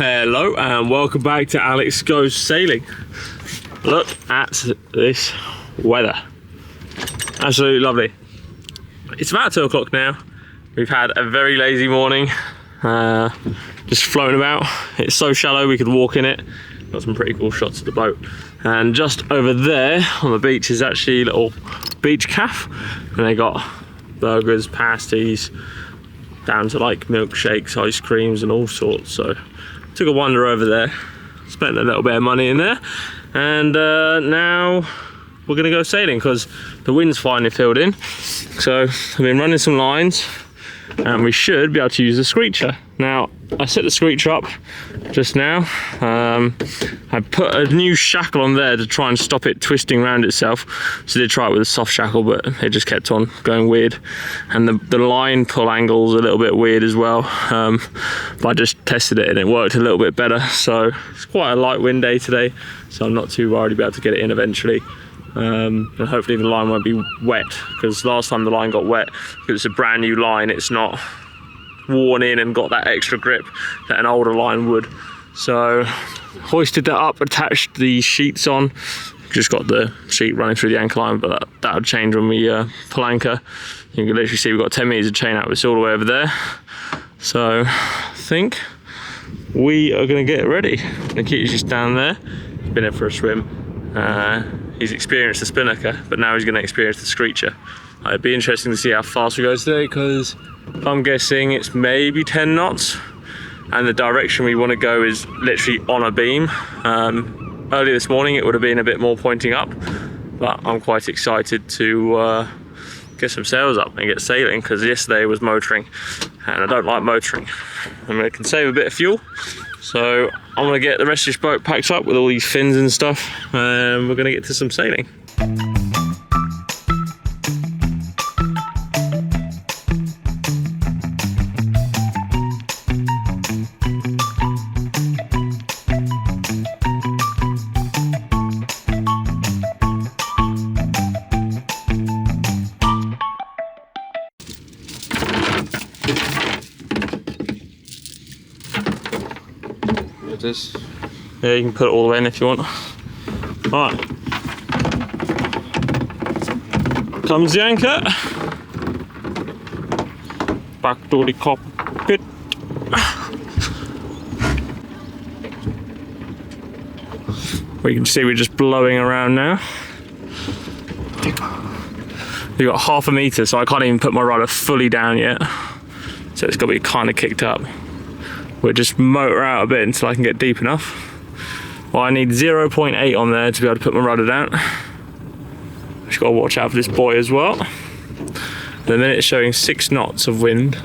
Hello and welcome back to Alex Goes Sailing. Look at this weather. Absolutely lovely. It's about 2 o'clock now. We've had a very lazy morning. Just floating about. It's so shallow we could walk in it. Got some pretty cool shots of the boat. And just over there on the beach is actually a little beach cafe. And they got burgers, pasties, down to like milkshakes, ice creams and all sorts. So took a wander over there, spent a little bit of money in there, and now we're gonna go sailing because the wind's finally filled in. So I've been running some lines and we should be able to use the Screecher. Now I set the Screecher up just now. I put a new shackle on there to try and stop it twisting around itself. So I did try it with a soft shackle, but it just kept on going weird. And the line pull angle is a little bit weird as well. But I just tested it and it worked a little bit better. So it's quite a light wind day today, so I'm not too worried to be able to get it in eventually. And hopefully the line won't be wet, because last time the line got wet, because it's a brand new line, it's not worn in and got that extra grip that an older line would. So hoisted that up, attached the sheets on, just got the sheet running through the anchor line, but that'll change when we pull anchor. You can literally see we've got 10 meters of chain out, it's all the way over there. So I think we are going to get ready. Nikita's just down there, he's been in for a swim. He's experienced the spinnaker, but now he's going to experience the Screecher. It'd be interesting to see how fast we go today, because I'm guessing it's maybe 10 knots, and the direction we want to go is literally on a beam. Earlier this morning it would have been a bit more pointing up, but I'm quite excited to get some sails up and get sailing, because yesterday was motoring and I don't like motoring, and it can save a bit of fuel. So I'm going to get the rest of this boat packed up with all these fins and stuff, and we're going to get to some sailing. This. Yeah, you can put it all the way in if you want. Right. Comes the anchor. Back to the cockpit. We can see we're just blowing around now. We've got half a meter, so I can't even put my rudder fully down yet. So it's got to be kind of kicked up. We'll just motor out a bit until I can get deep enough. Well, I need 0.8 on there to be able to put my rudder down. Just got to watch out for this buoy as well. The minute it's showing 6 knots of wind.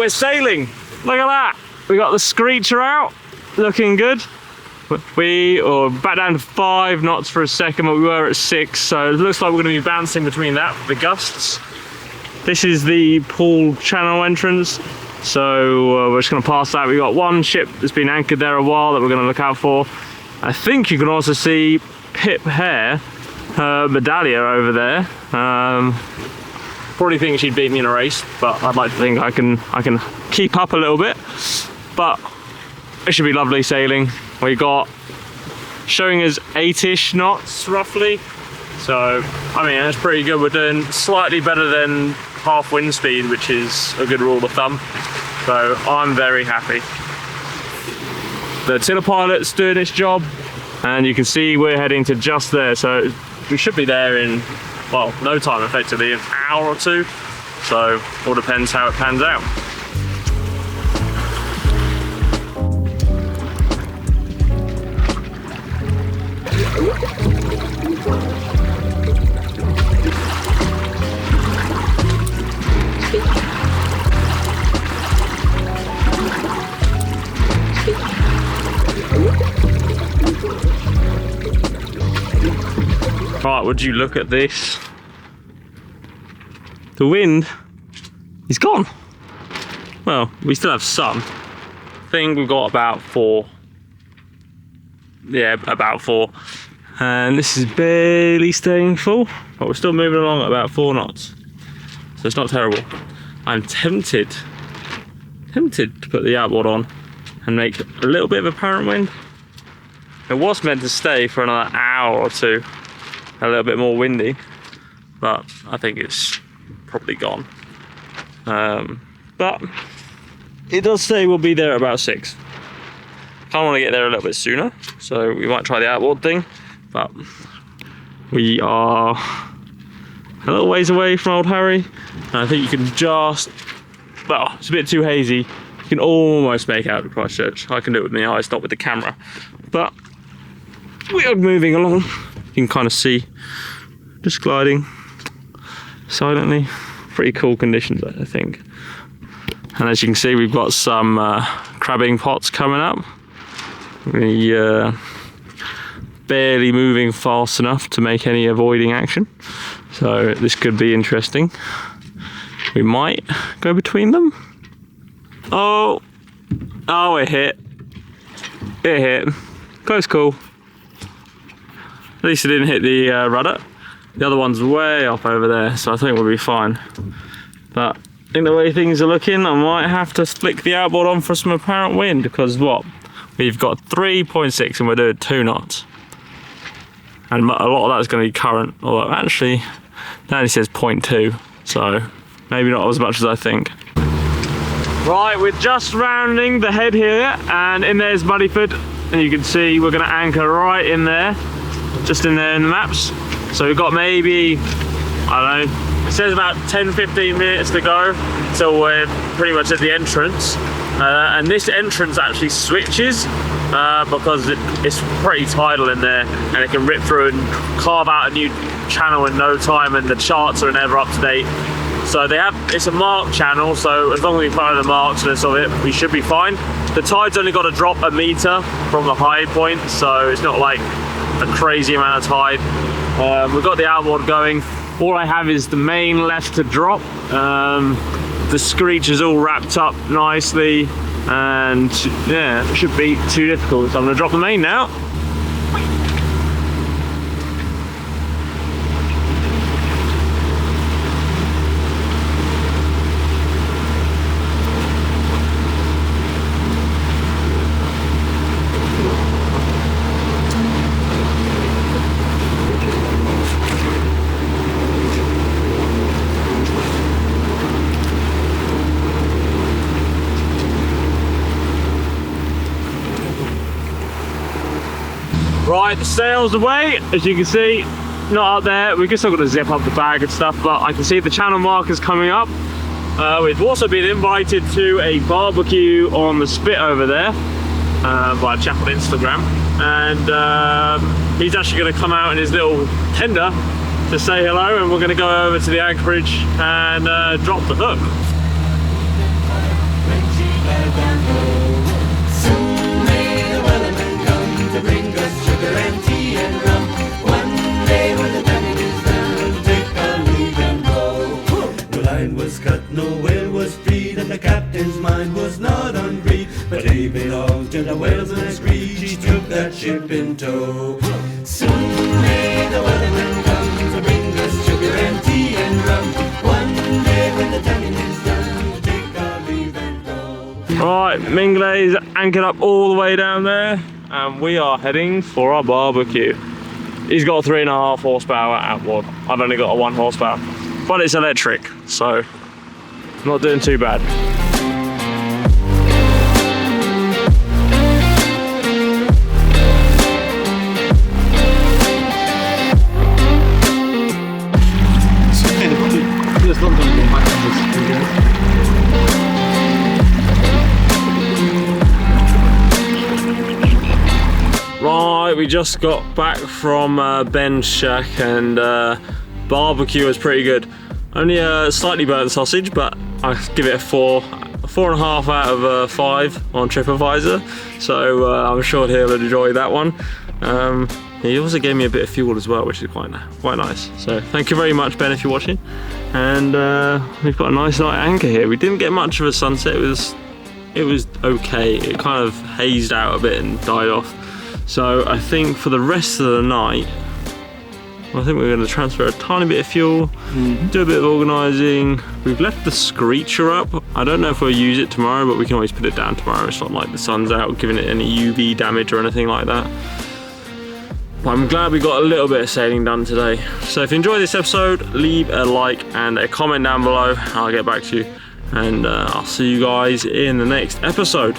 we're sailing. Look at that. We got the Screecher out, looking good. We are back down to 5 knots for a second, but we were at 6, so it looks like we're going to be bouncing between that with the gusts. This is the pool channel entrance, so we're just going to pass that. We've got one ship that's been anchored there a while that we're going to look out for. I think you can also see Pip Hare, her medallia over there. Probably think she'd beat me in a race, but I'd like to think I can keep up a little bit. But it should be lovely sailing. We got showing us 8-ish knots roughly. So I mean that's pretty good. We're doing slightly better than half wind speed, which is a good rule of thumb. So I'm very happy. The tiller pilot's doing its job, and you can see we're heading to just there. So we should be there in, well, no time effectively, an hour or 2. So all depends how it pans out. Right, would you look at this? The wind is gone. Well, we still have some. I think we've got about 4. Yeah, about 4. And this is barely staying full, but we're still moving along at about 4 knots. So it's not terrible. I'm tempted to put the outboard on and make a little bit of apparent wind. It was meant to stay for another hour or 2. A little bit more windy, but I think it's probably gone. But it does say we'll be there at about 6. Kind of want to get there a little bit sooner, so we might try the outboard thing, but we are a little ways away from Old Harry, and I think you can just, well, it's a bit too hazy. You can almost make out Christchurch. I can do it with my eyes, not with the camera, but we are moving along. You can kind of see, just gliding silently. Pretty cool conditions, I think. And as you can see, we've got some crabbing pots coming up. We barely moving fast enough to make any avoiding action. So this could be interesting. We might go between them. Oh, it hit. It hit. Close call. At least it didn't hit the rudder. The other one's way up over there, so I think we'll be fine. But I think the way things are looking, I might have to flick the outboard on for some apparent wind, because what? We've got 3.6 and we're doing 2 knots. And a lot of that is going to be current, although actually, that only says 0.2, so maybe not as much as I think. Right, we're just rounding the head here, and in there's Muddyford, and you can see we're going to anchor right in there. Just in there in the maps. So we've got maybe, I don't know, it says about 10-15 minutes to go till we're pretty much at the entrance. And this entrance actually switches because it's pretty tidal in there, and it can rip through and carve out a new channel in no time, and the charts are never up to date. So it's a marked channel, so as long as we follow the marks of it, we should be fine. The tide's only got to drop 1 meter from the high point, so it's not like a crazy amount of tide. We've got the outboard going. All I have is the main left to drop. The Screecher's all wrapped up nicely, and yeah, it shouldn't be too difficult. So I'm going to drop the main now. Right, the sail's away, as you can see, not up there. We've just still got to zip up the bag and stuff, but I can see the channel markers coming up. We've also been invited to a barbecue on the spit over there by a chap on Instagram, and he's actually going to come out in his little tender to say hello, and we're going to go over to the anchorage and drop the hook. with a whalesman screech, he took that ship in tow. Soon may the weatherman come to bring us sugar and tea and rum. One day when the tonguing is done, to take our leave and go. Right, Minglei's anchored up all the way down there, and we are heading for our barbecue. He's got a 3.5 horsepower outboard. I've only got a 1 horsepower, but it's electric, so not doing too bad. Right, we just got back from Ben's shack, and barbecue was pretty good. Only a slightly burnt sausage, but I give it a 4.5 out of 5 on TripAdvisor. So I'm sure he'll enjoy that one. He also gave me a bit of fuel as well, which is quite nice. So thank you very much, Ben, if you're watching. And we've got a nice night anchor here. We didn't get much of a sunset. It was okay. It kind of hazed out a bit and died off. So I think for the rest of the night, I think we're going to transfer a tiny bit of fuel, do a bit of organising. We've left the Screecher up. I don't know if we'll use it tomorrow, but we can always put it down tomorrow. It's not like the sun's out, giving it any UV damage or anything like that. But I'm glad we got a little bit of sailing done today. So if you enjoyed this episode, leave a like and a comment down below. I'll get back to you. And I'll see you guys in the next episode.